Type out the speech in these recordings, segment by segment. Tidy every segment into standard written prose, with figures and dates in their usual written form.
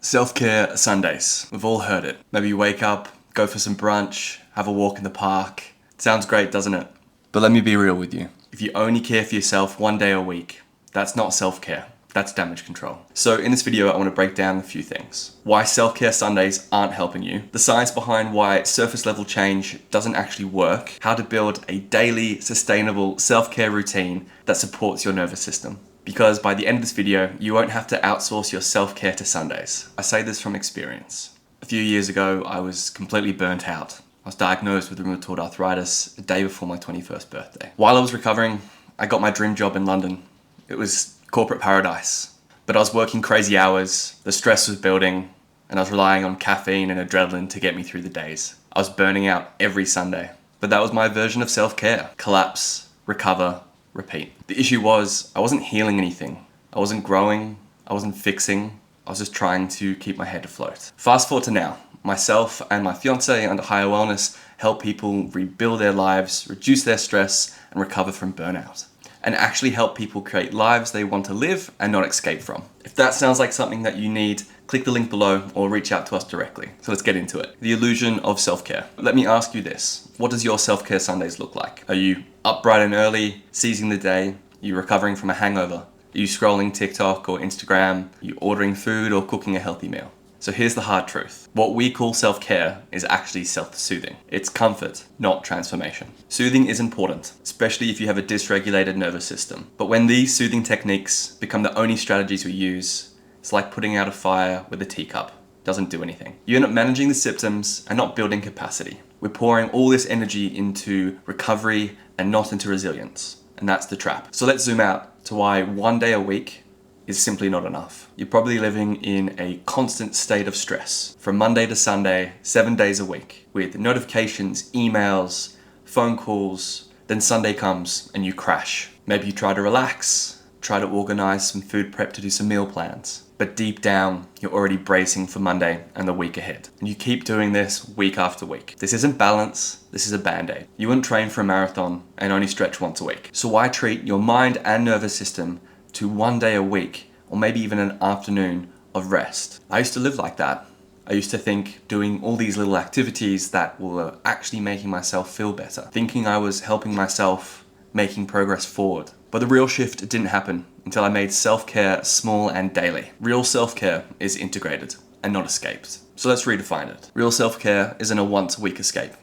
Self-care Sundays. We've all heard it. Maybe you wake up, go for some brunch, have a walk in the park. It sounds great, doesn't it? But let me be real with you. If you only care for yourself one day a week, that's not self-care. That's damage control. So in this video, I want to break down a few things. Why self-care Sundays aren't helping you, the science behind why surface level change doesn't actually work, how to build a daily, sustainable self-care routine that supports your nervous system. Because by the end of this video, you won't have to outsource your self-care to Sundays. I say this from experience. A few years ago, I was completely burnt out. I was diagnosed with rheumatoid arthritis a day before my 21st birthday. While I was recovering, I got my dream job in London. It was corporate paradise. But I was working crazy hours, the stress was building, and I was relying on caffeine and adrenaline to get me through the days. I was burning out every Sunday. But that was my version of self-care. Collapse, recover, repeat. The issue was, I wasn't healing anything. I wasn't growing, I wasn't fixing, I was just trying to keep my head afloat. Fast forward to now. Myself and my fiance under Higher Wellness help people rebuild their lives, reduce their stress, and recover from burnout. And actually help people create lives they want to live and not escape from. If that sounds like something that you need, click the link below or reach out to us directly. So let's get into it. The illusion of self-care. Let me ask you this. What does your self-care Sundays look like? Are you up bright and early, seizing the day? Are you recovering from a hangover? Are you scrolling TikTok or Instagram? Are you ordering food or cooking a healthy meal? So here's the hard truth. What we call self-care is actually self-soothing. It's comfort, not transformation. Soothing is important, especially if you have a dysregulated nervous system. But when these soothing techniques become the only strategies we use, it's like putting out a fire with a teacup. Doesn't do anything. You end up managing the symptoms and not building capacity. We're pouring all this energy into recovery and not into resilience. And that's the trap. So let's zoom out to why one day a week is simply not enough. You're probably living in a constant state of stress from Monday to Sunday, 7 days a week, with notifications, emails, phone calls. Then Sunday comes and you crash. Maybe you try to relax, try to organize some food prep to do some meal plans. But deep down, you're already bracing for Monday and the week ahead. And you keep doing this week after week. This isn't balance, this is a band-aid. You wouldn't train for a marathon and only stretch once a week. So why treat your mind and nervous system to one day a week, or maybe even an afternoon of rest? I used to live like that. I used to think doing all these little activities that were actually making myself feel better, thinking I was helping myself making progress forward. But the real shift didn't happen until I made self-care small and daily. Real self-care is integrated and not escaped. So let's redefine it. Real self-care isn't a once-a-week escape.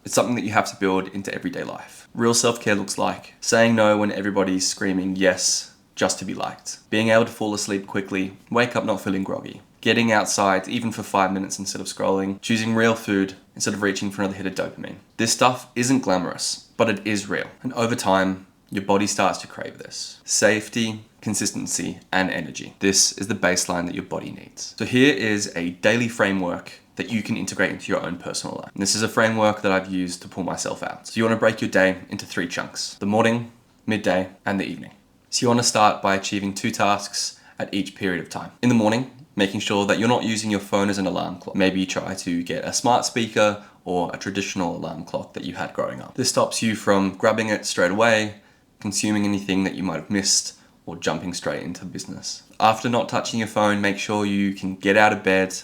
It's something that you have to build into everyday life. Real self-care looks like saying no when everybody's screaming yes just to be liked. Being able to fall asleep quickly, wake up not feeling groggy. Getting outside even for 5 minutes instead of scrolling. Choosing real food instead of reaching for another hit of dopamine. This stuff isn't glamorous, but it is real. And over time, your body starts to crave this. Safety, consistency, and energy. This is the baseline that your body needs. So here is a daily framework that you can integrate into your own personal life. And this is a framework that I've used to pull myself out. So you want to break your day into 3 chunks: the morning, midday, and the evening. So you want to start by achieving 2 tasks at each period of time. In the morning, making sure that you're not using your phone as an alarm clock. Maybe you try to get a smart speaker or a traditional alarm clock that you had growing up. This stops you from grabbing it straight away, consuming anything that you might have missed, or jumping straight into business. After not touching your phone, make sure you can get out of bed,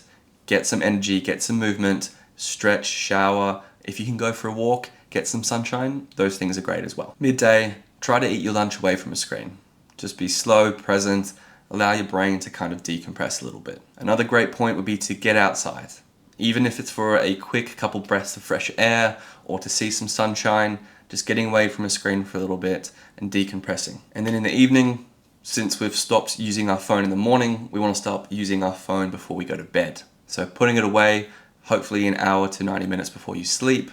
get some energy, get some movement, stretch, shower. If you can go for a walk, get some sunshine, those things are great as well. Midday, try to eat your lunch away from a screen. Just be slow, present, allow your brain to kind of decompress a little bit. Another great point would be to get outside. Even if it's for a quick couple breaths of fresh air or to see some sunshine, just getting away from a screen for a little bit and decompressing. And then in the evening, since we've stopped using our phone in the morning, we want to stop using our phone before we go to bed. So putting it away, hopefully an hour to 90 minutes before you sleep,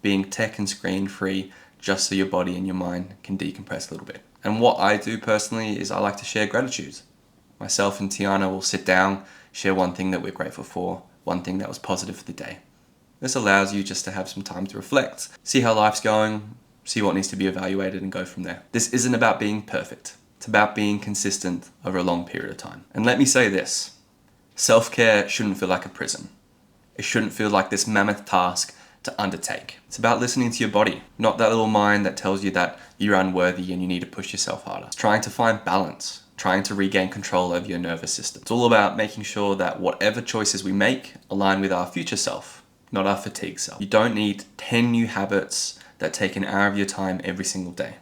being tech and screen free, just so your body and your mind can decompress a little bit. And what I do personally is I like to share gratitude. Myself and Tiana will sit down, share one thing that we're grateful for, one thing that was positive for the day. This allows you just to have some time to reflect, see how life's going, see what needs to be evaluated, and go from there. This isn't about being perfect. It's about being consistent over a long period of time. And let me say this, self-care shouldn't feel like a prison. It shouldn't feel like this mammoth task to undertake. It's about listening to your body, not that little mind that tells you that you're unworthy and you need to push yourself harder. It's trying to find balance, trying to regain control over your nervous system. It's all about making sure that whatever choices we make align with our future self, not our fatigue self. You don't need 10 new habits that take an hour of your time every single day.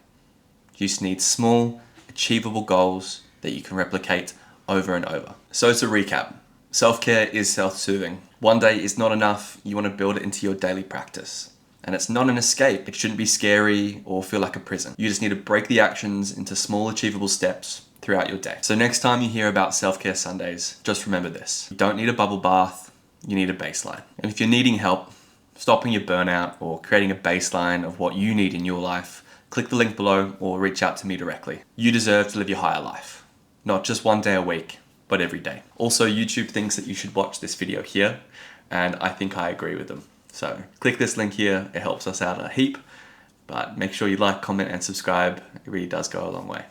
You just need small, achievable goals that you can replicate over and over. So to recap, self-care is self-soothing. One day is not enough. You want to build it into your daily practice. And it's not an escape. It shouldn't be scary or feel like a prison. You just need to break the actions into small, achievable steps throughout your day. So next time you hear about self-care Sundays, just remember this. You don't need a bubble bath. You need a baseline. And if you're needing help stopping your burnout or creating a baseline of what you need in your life, click the link below or reach out to me directly. You deserve to live your higher life. Not just one day a week, but every day. Also, YouTube thinks that you should watch this video here, and I think I agree with them. So click this link here, it helps us out a heap, but make sure you like, comment, and subscribe. It really does go a long way.